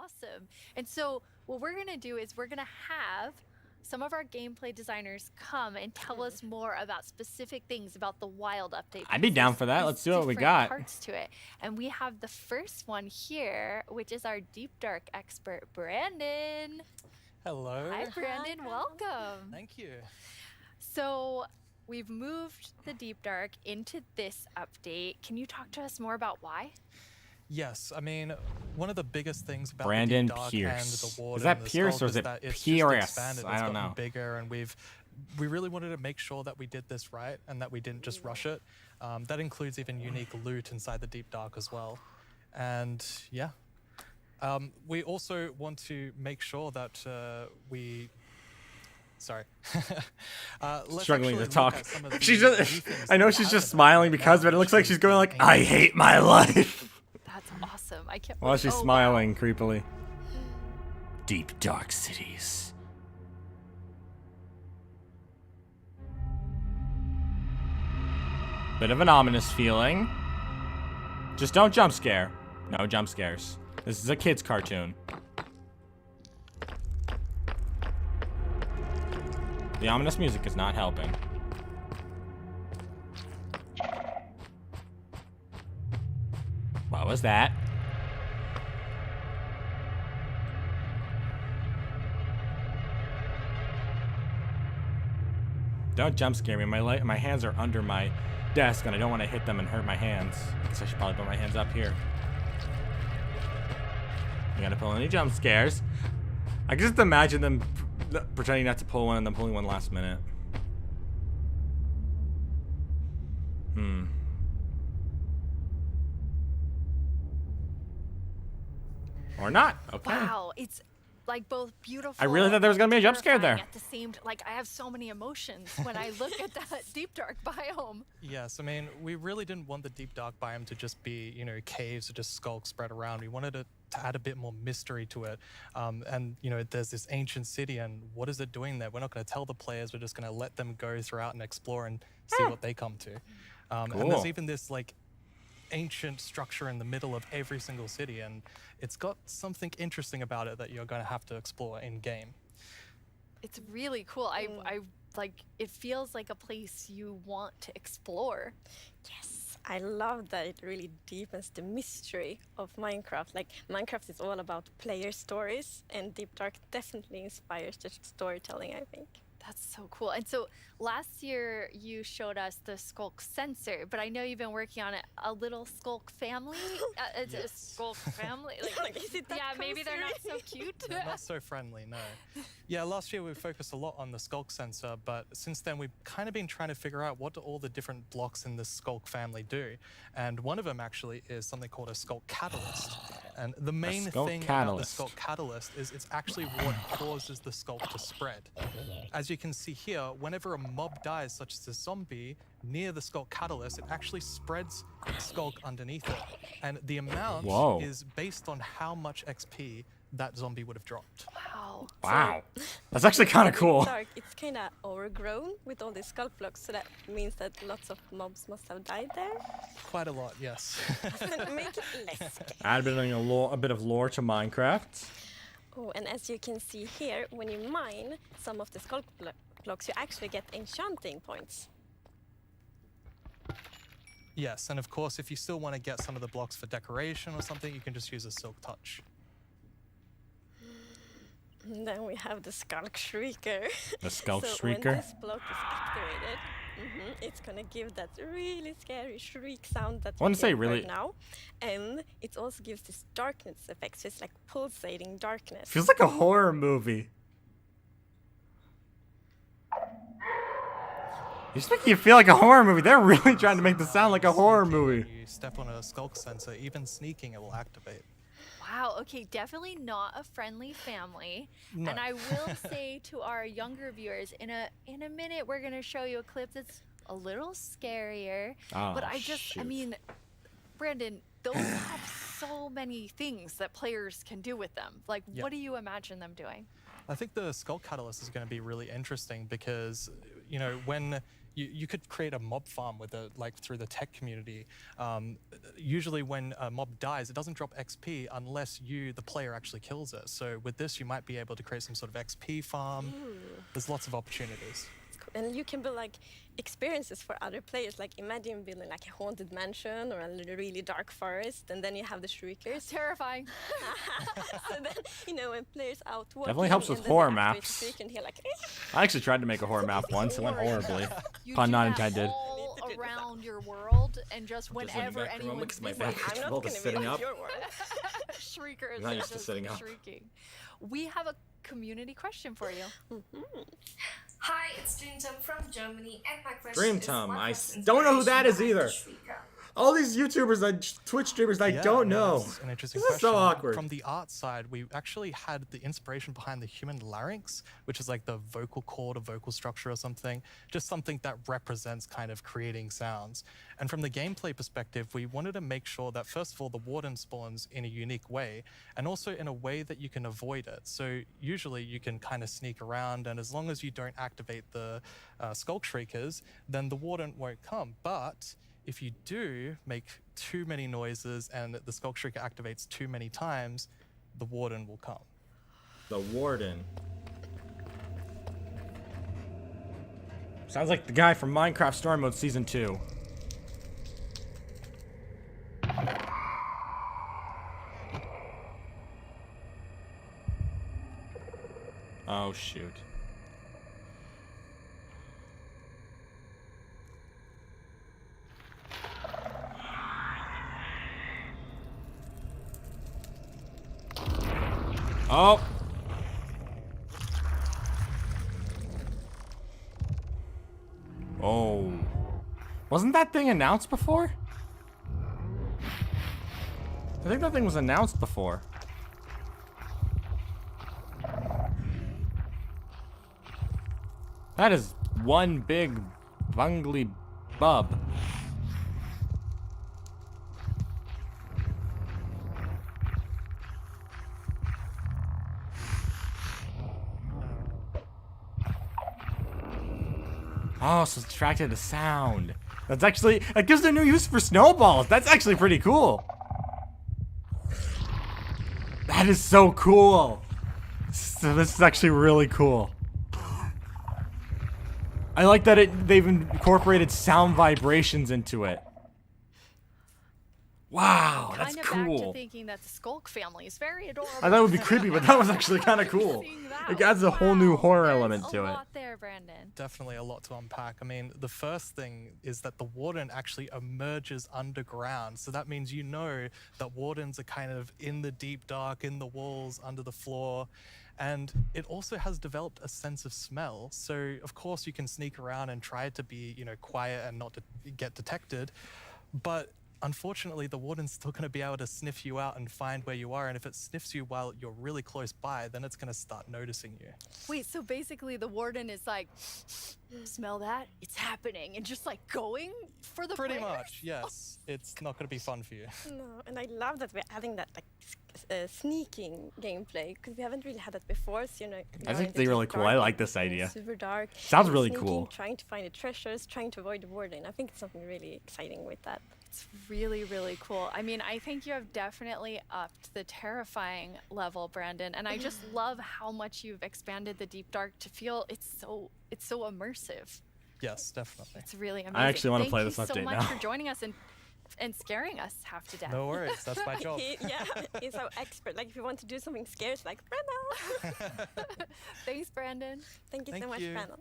awesome. And so what we're going to do is we're going to have some of our gameplay designers come and tell us more about specific things about the Wild update. I'd be down for that. Let's see what we got. Parts to it. And we have the first one here, which is our Deep Dark expert, Brandon. Hello. Hi, Brandon. Welcome. Thank you. So we've moved the Deep Dark into this update. Can you talk to us more about why? Yes, I mean, one of the biggest things about Brandon the Deep Dark Pierce. and the Warden Is that and the Pierce SCULK or is it that it's Pierce? just expanded. I It's don't gotten know. bigger, and we really wanted to make sure that we did this right and that we didn't just rush it. That includes even unique loot inside the Deep Dark as well. And yeah, we also want to make sure that we. Sorry. Struggling to talk. She's just, I know she's just smiling because of it. It looks like she's going like, I hate my life. That's awesome. I can't. While she's smiling creepily. Deep dark cities. Bit of an ominous feeling. Just don't jump scare. No jump scares. This is a kid's cartoon. The ominous music is not helping. What was that? Don't jump scare me. My hands are under my desk and I don't want to hit them and hurt my hands. I guess I should probably put my hands up here. You gotta pull any jump scares. I can just imagine them pretending not to pull one and then pulling one last minute. Or not. Okay. Wow, it's like both beautiful. I really thought there was gonna be a jump scare there. At the same, like I have so many emotions when I look at that Deep Dark biome. Yes, I mean, we really didn't want the Deep Dark biome to just be, you know, caves or just skulks spread around. We wanted it to add a bit more mystery to it. And, you know, there's this ancient city, and what is it doing there? We're not going to tell the players. We're just going to let them go throughout and explore and see what they come to. Cool. And there's even this, like, ancient structure in the middle of every single city, and it's got something interesting about it that you're going to have to explore in game. It's really cool. I like it feels like a place you want to explore. Yes, I love that it really deepens the mystery of Minecraft. Like Minecraft is all about player stories, and Deep Dark definitely inspires the storytelling, I think. That's so cool. And so last year you showed us the SCULK sensor, but I know you've been working on it. A little SCULK family? It's a SCULK family? Like, Is it that yeah, maybe they're not so cute. They're not so friendly, no. Yeah, last year we focused a lot on the SCULK sensor, but since then we've kind of been trying to figure out what do all the different blocks in the SCULK family do. And one of them actually is something called a SCULK catalyst. And the main thing about the SCULK catalyst is it's actually what causes the SCULK to spread. As you can see here, whenever a mob dies, such as a zombie, near the SCULK catalyst, it actually spreads SCULK underneath it. And the amount is based on how much XP that zombie would have dropped. Wow. Wow. That's actually kind of cool. Dark, it's kind of overgrown with all these SCULK blocks, so that means that lots of mobs must have died there. Quite a lot, yes. Make it less scary. Add a bit of lore to Minecraft. Oh, and as you can see here, when you mine some of the SCULK blocks, you actually get enchanting points. Yes, and of course, if you still want to get some of the blocks for decoration or something, you can just use a Silk Touch. And then we have the SCULK Shrieker. The SCULK so Shrieker? when this block is activated, it's gonna give that really scary shriek sound that we hear right now. And it also gives this darkness effect, so it's like pulsating darkness. Feels like a horror movie. You just make you feel like a horror movie. They're really trying to make this sound like a horror movie. When you step on a SCULK sensor, even sneaking, it will activate. Wow, okay, definitely not a friendly family. No. And I will say to our younger viewers, in a minute we're gonna show you a clip that's a little scarier. Oh, but I mean, Brandon, those have so many things that players can do with them. Like, what do you imagine them doing? I think the SCULK catalyst is going to be really interesting because, you know, when you could create a mob farm with through the tech community. Usually when a mob dies, it doesn't drop XP unless you, the player, actually kills it. So with this, you might be able to create some sort of XP farm. There's lots of opportunities. And you can build like experiences for other players. Like imagine building like a haunted mansion or a really dark forest, and then you have the shriekers. Terrifying. So then, you know, when players out walking, Definitely helps with and then horror they activate the maps. shriek and hear like, I actually tried to make a horror map once. It went horribly. You Pun do not that intended. all around your world, and just leaning whenever back for a moment anyone's 'cause my missing, back I'm not Well, going just to be sitting like up. your world. shriekers Not are used to just sitting up. shrieking. We have a community question for you. Hi, it's Dreamtum from Germany, and my question Dreamtum, is, I what don't know who that is inspiration either. behind Shrieker? All these YouTubers, Twitch streamers, I don't know. That's an interesting This is question. so awkward. From the art side, we actually had the inspiration behind the human larynx, which is like the vocal cord or vocal structure or something, just something that represents kind of creating sounds. And from the gameplay perspective, we wanted to make sure that, first of all, the warden spawns in a unique way, and also in a way that you can avoid it. So usually you can kind of sneak around, and as long as you don't activate the SCULK shriekers, then the warden won't come. But if you do make too many noises and the SCULK shrieker activates too many times, the warden will come. The warden. Sounds like the guy from Minecraft Story Mode Season 2. Oh, shoot. Oh! Oh. Wasn't that thing announced before? I think that thing was announced before. That is one big bungly bub. Oh, so it's attracted to sound. That's actually, that gives it a new use for snowballs. That's actually pretty cool. That is so cool. So this is actually really cool. I like that they've incorporated sound vibrations into it. Wow, that's Kind of cool. back to thinking that the SCULK family is very adorable. I thought it would be creepy, but that was actually kind of cool. Seeing that, It adds a whole new wow, horror there's element to a it. lot there, Brandon. Definitely a lot to unpack. I mean, the first thing is that the warden actually emerges underground. So that means you know that wardens are kind of in the deep dark, in the walls, under the floor. And it also has developed a sense of smell. So, of course, you can sneak around and try to be, you know, quiet and not to get detected. But unfortunately, the warden's still going to be able to sniff you out and find where you are. And if it sniffs you while you're really close by, then it's going to start noticing you. Wait, so basically the warden is like, smell that? It's happening. And just like going for the Pretty players? much, yes. It's not going to be fun for you. No, and I love that we're adding that like sneaking gameplay, because we haven't really had that before. So, you know, I now think in they're the really deep cool. dark, I like and this idea. Super dark. Sounds and really sneaking, cool. Trying to find the treasures, trying to avoid the warden. I think it's something really exciting with that. It's really, really cool. I mean, I think you have definitely upped the terrifying level, Brandon. And I just love how much you've expanded the deep dark to feel it's so immersive. Yes, definitely. It's really amazing. actually wanna Thank play you this so update much now. for joining us and scaring us half to death. No worries. That's my job. He's our expert. Like, if you want to do something scary, it's like, Brandon. Thanks, Brandon. Thank you so Thank much, you. Brandon.